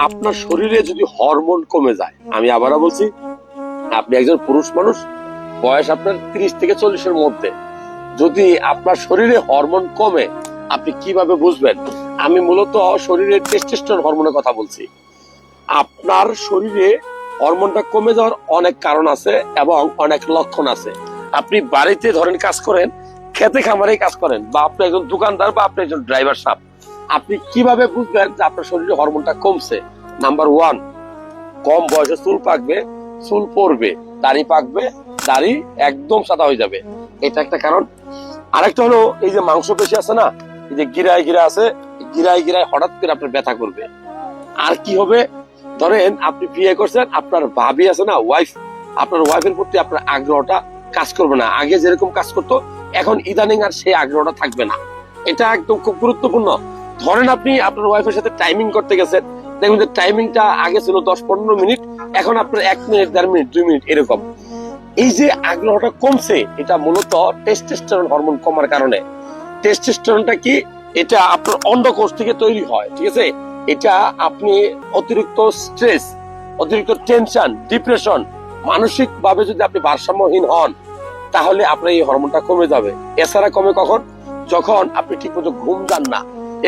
আপনার শরীরে যদি হরমোন কমে যায়, আমি আবারও বলছি, আপনি একজন পুরুষ মানুষ, বয়স আপনার 30 থেকে 40-এর মধ্যে, যদি আপনার শরীরে হরমোন কমে, আপনি কিভাবে বুঝবেন? আমি মূলত শরীরের টেস্টোস্টেরন হরমোনের কথা বলছি। আপনার শরীরে হরমোনটা কমে যাওয়ার অনেক কারণ আছে এবং অনেক লক্ষণ আছে। আপনি বাড়িতে ধরেন কাজ করেন, খেতে খামারে কাজ করেন, বা আপনি একজন দোকানদার, বা আপনি একজন ড্রাইভার সাহেব, আপনি কিভাবে বুঝবেন যে আপনার শরীরে হরমোনটা কমছে? নাম্বার 1, কম বয়সে চুল পাকবে, চুল পড়বে, দাড়ি পাকবে, দাড়ি একদম সাদা হয়ে যাবে, এটা একটা কারণ। আরেকটা হলো এই যে মাংসপেশি আছে না, এই যে গিরায় গিরা আছে, গিরায় গিরায় হঠাৎ করে আপনার ব্যথা করবে। আর কি হবে? ধরেন আপনি বিয়ে করছেন, আপনার ভাবি আছে না, ওয়াইফ, আপনার ওয়াইফের প্রতি আপনার আগ্রহটা কাজ করবে না। আগে যেরকম কাজ করতো, এখন ইদানিং আর সেই আগ্রহটা থাকবে না। এটা একদম খুব গুরুত্বপূর্ণ। ধরেন আপনি আপনার ওয়াইফের সাথে টাইমিং করতে গেছেন, দেখবেন যে টাইমিংটা আগে ছিল 10-15 মিনিট, এখন আপনার 1 মিনিট, 1.5 মিনিট, 2 মিনিট এরকম। এই যে আগ্রহটা কমছে, এটা মূলত টেস্টোস্টেরন হরমোন কমার কারণে। টেস্টোস্টেরনটা কি? এটা আপনার অন্ডকোষ থেকে তৈরি হয়, ঠিক আছে? এটা আপনি অতিরিক্ত স্ট্রেস, অতিরিক্ত টেনশন, ডিপ্রেশন, মানসিক ভাবে যদি আপনি ভারসাম্যহীন হন, তাহলে আপনার এই হরমোনটা কমে যাবে। এছাড়া কমে কখন? যখন আপনি ঠিকমতো ঘুম যান না।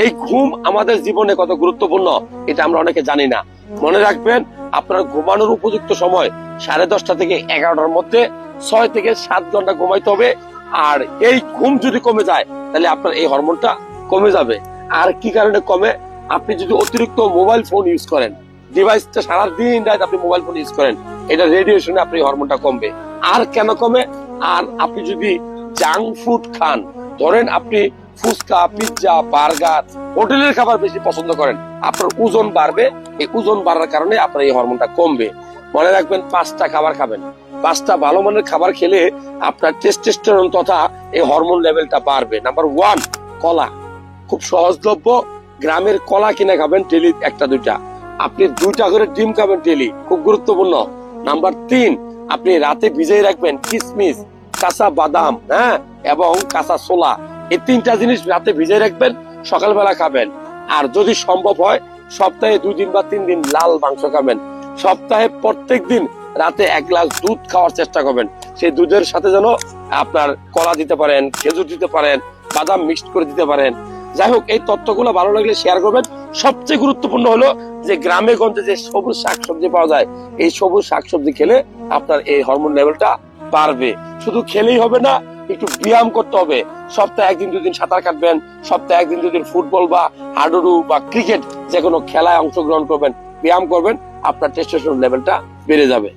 এই ঘুম আমাদের জীবনে কত গুরুত্বপূর্ণ, এটা আমরা অনেকে জানি না। মনে রাখবেন, আপনার ঘুমানোর উপযুক্ত সময় 10:30 থেকে 11টার মধ্যে 6 থেকে 7 ঘন্টা ঘুমাইতে হবে। আর এই ঘুম যদি কমে যায়, তাহলে আপনার এই হরমোনটা কমে যাবে। আর কি কারণে কমে? আপনি যদি অতিরিক্ত মোবাইল ফোন ইউজ করেন, ডিভাইসটা সারাদিন রাত আপনি মোবাইল ফোন ইউজ করেন, এটা রেডিয়েশনে আপনি হরমোনটা কমবে। আর কেন কমে? আর আপনি যদি জাঙ্ক ফুড খান, ধরেন আপনি ফুচকা, পিৎজা, বার্গার, হোটেলের খাবার বেশি পছন্দ করেন, আপনার ওজন বাড়বে। এই ওজন বাড়ার কারণে আপনার এই হরমোনটা কমবে। মনে রাখবেন, 5টা খাবার খাবেন। 5টা ভালো মানের খাবার খেলে আপনার টেস্টোস্টেরন তথা এই হরমোন লেভেলটা বাড়বে। নাম্বার 1, কলা। খুব সহজলভ্য, গ্রামের কলা কিনে খাবেন ডেলি 1-2টা। আপনি 2টা করে ডিম খাবেন ডেলি, খুব গুরুত্বপূর্ণ। নাম্বার 3, আপনি রাতে ভিজিয়ে রাখবেন কিশমিশ, কাঁচা বাদাম, হ্যাঁ, এবং কাঁচা ছোলা। এই 3টা জিনিস রাতে ভিজিয়ে রাখবেন, সকালবেলা খাবেন। আর যদি সম্ভব হয়, সপ্তাহে 2 দিন বা 3 দিন লাল মাংস খাবেন। সপ্তাহে প্রত্যেক দিন রাতে 1 গ্লাস দুধ খাওয়ার চেষ্টা করবেন। সেই দুধের সাথে যেন আপনার কলা দিতে পারেন, খেজুর দিতে পারেন, বাদাম মিক্সড করে দিতে পারেন। যাই হোক, এই তথ্যগুলো ভালো লাগলে শেয়ার করবেন। সবচেয়ে গুরুত্বপূর্ণ হলো যে গ্রামে গঞ্জে যে সবুজ শাকসবজি পাওয়া যায়, এই সবুজ শাকসবজি খেলে আপনার এই হরমোন লেভেলটা বাড়বে। শুধু খেলেই হবে না, একটু ব্যায়াম করতে হবে। সপ্তাহে 1 দিন 2 দিন সাঁতার কাটবেন, সপ্তাহে 1 দিন 2 দিন ফুটবল বা হাডুডু বা ক্রিকেট যে কোনো খেলায় অংশগ্রহণ করবেন, ব্যায়াম করবেন, আপনার টেস্টোস্টেরন লেভেলটা বেড়ে যাবে।